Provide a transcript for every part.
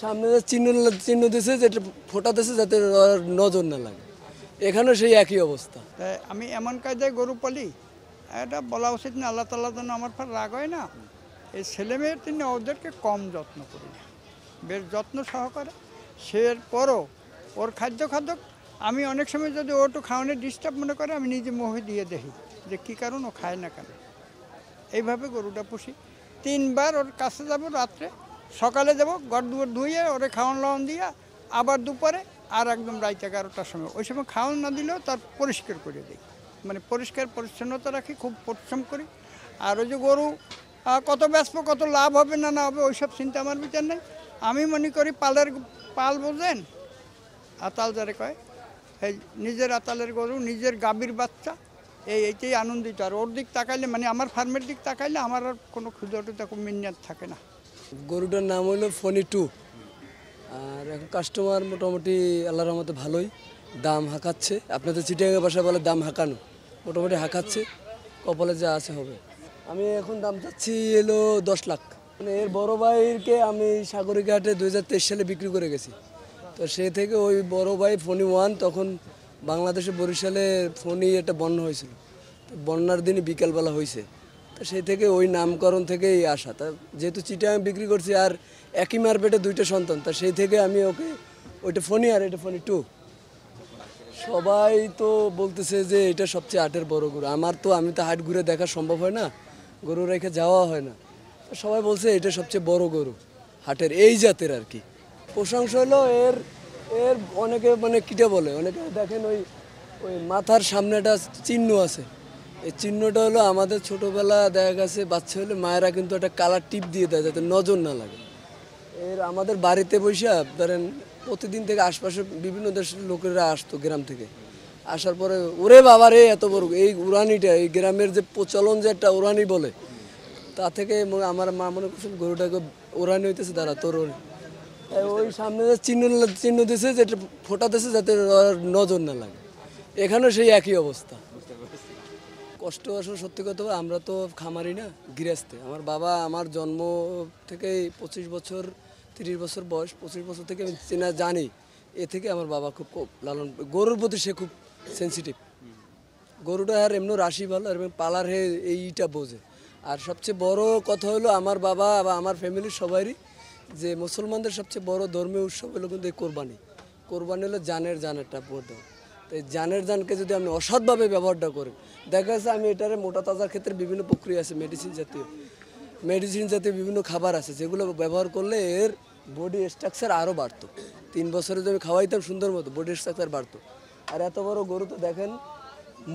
সামনে যে চিহ্ন দিছে, যেটা ফোটা দিছে যাতে ওর নজর না লাগে, এখানেও সেই একই অবস্থা। তাই আমি এমন কায়দায় গরু পালি, এটা বলা উচিত না, আল্লাহ তাআলার জন্য আমার পর রাগ হয় না। এই ছেলেমেয়ের জন্য ওদেরকে কম যত্ন করি না, বেশ যত্ন সহকারে। সে পরও ওর খাদ্য আমি অনেক সময় যদি ও একটু খাওয়ানোর ডিস্টার্ব মনে করে, আমি নিজে মুখে দিয়ে দেখি যে কী কারণ ও খায় না কেন। এইভাবে গরুটা পুষি। 3 বার ওর কাছে যাব, রাত্রে সকালে যাব, ঘর দুয়ার ধুয়ে ওরে খাওয়ান লাওয়ান দিয়া, আবার দুপুরে, আর একদম রাত 11টার সময়। ওই সময় খাওয়ান না দিলেও তার পরিষ্কার করে দিই, মানে পরিষ্কার পরিচ্ছন্নতা রাখি, খুব পরিশ্রম করি। আর ওই যে গরু কত ব্যস্ত, কত লাভ হবে না না হবে, ওইসব চিন্তা আমার বিচার নেই। আমি মনে করি পাল বোঝেন, আতাল যারে কয়, এই নিজের আতালের গরু, নিজের গাভীর বাচ্চা, এইটাই আনন্দিত। আর ওর দিক তাকাইলে, মানে আমার ফার্মের দিক তাকাইলে আমার আর কোনো ক্ষুদ্রতা মিন্নাত থাকে না। গরুটার নাম হলো ফনি 2। আর এখন কাস্টমার মোটামুটি আল্লাহর রহমতে ভালোই দাম হাঁকাচ্ছে। আপনাদের চিটাগাং ভাষায় বলে দাম হাঁকানো, মোটামুটি হাঁকাচ্ছে, কপালে যা আছে হবে। আমি এখন দাম চাচ্ছি এলো 10 লাখ। মানে এর বড় ভাইকে আমি সাগরিকাহাটে 2023 সালে বিক্রি করে গেছি। তো সে থেকে ওই বড় ভাই ফনি 1, তখন বাংলাদেশে বরিশালে ফনি একটা বন্যা হয়েছিল, তো বন্যার দিনই বিকালবেলা হয়েছে। তো সেই থেকে ওই নামকরণ থেকেই আসা। তা যেহেতু চিটাগাং বিক্রি করছি আর একই মারপেটে 2টা সন্তান, তা সেই থেকে আমি ওকে, ওইটা ফনি আর এটা ফনি 2। সবাই তো বলতেছে যে এটা সবচেয়ে হাটের বড় গরু। আমি তো হাট ঘুরে দেখা সম্ভব হয় না, গরু রেখে যাওয়া হয় না। তো সবাই বলছে এটা সবচেয়ে বড় গরু হাটের এই জাতের আর কি। প্রশংসা হলো এর এর অনেকে মানে কিটা বলে, অনেকে দেখেন ওই ওই মাথার সামনে একটা চিহ্ন আছে। এই চিহ্নটা হলো আমাদের ছোটোবেলা দেখা গেছে বাচ্চা হলে মায়েরা কিন্তু একটা কালার টিপ দিয়ে দেয় যাতে নজর না লাগে। আমাদের বাড়িতে বসে ধরেন প্রতিদিন থেকে আশপাশে বিভিন্ন দেশের লোকেরা আসতো গ্রাম থেকে, আসার পরে ওরে বাবা রে এত বড় এই উড়ানিটা, এই গ্রামের যে প্রচলন যে একটা উড়ানি বলে, তা থেকে আমার মা মনে করছেন গরুটাকে উড়ানি হইতেছে, দাঁড়া তোর ওই সামনে যে চিহ্ন দিছে, যেটা ফোটা দিছে যাতে ওর নজর না লাগে, এখানেও সেই একই অবস্থা। কষ্ট আসলে সত্যি কথা, আমরা তো খামারি না, গৃহস্থে। আমার বাবা আমার জন্ম থেকেই 25 বছর 30 বছর বয়স, 25 বছর থেকে আমি চেনা জানি। এ থেকে আমার বাবা খুব লালন, গরুর প্রতি সে খুব সেন্সিটিভ। গরুটা আর এমনি রাশি ভালো, এবং পালার এইটা বোঝে। আর সবচেয়ে বড় কথা হলো আমার বাবা বা আমার ফ্যামিলির সবারই যে মুসলমানদের সবচেয়ে বড় ধর্মীয় উৎসব হলো কিন্তু এই কোরবানি। কোরবানি হলো জানেরটা বড়। তো এই জানকে যদি আপনি অসৎভাবে ব্যবহারটা করেন, দেখা যাচ্ছে আমি এটারে মোটা তাজার ক্ষেত্রে বিভিন্ন প্রক্রিয়া আছে, মেডিসিন জাতীয় বিভিন্ন খাবার আছে, যেগুলো ব্যবহার করলে এর বডি স্ট্রাকচার আরও বাড়তো। 3 বছরে যদি আমি খাওয়াইতাম সুন্দর মতো, বডি স্ট্রাকচার বাড়তো। আর এত বড় গরু তো দেখেন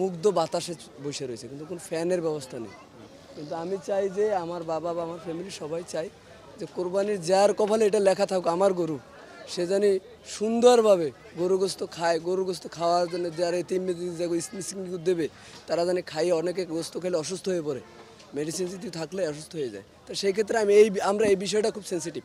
মুগ্ধ বাতাসে বসে রয়েছে, কিন্তু কোনো ফ্যানের ব্যবস্থা নেই। কিন্তু আমি চাই যে আমার বাবা বা আমার ফ্যামিলি সবাই চাই যে কোরবানির যার কপালে এটা লেখা থাকুক আমার গরু, সে জানি সুন্দরভাবে গরু গোস্ত খায়। গরু গোস্ত খাওয়ার জন্য যারা স্মিসিং দেবে, তারা জানি খাইয়ে, অনেকে গোস্ত খেলে অসুস্থ হয়ে পড়ে, মেডিসিন যদি থাকলে অসুস্থ হয়ে যায়। তো সেই ক্ষেত্রে আমরা এই বিষয়টা খুব সেন্সিটিভ।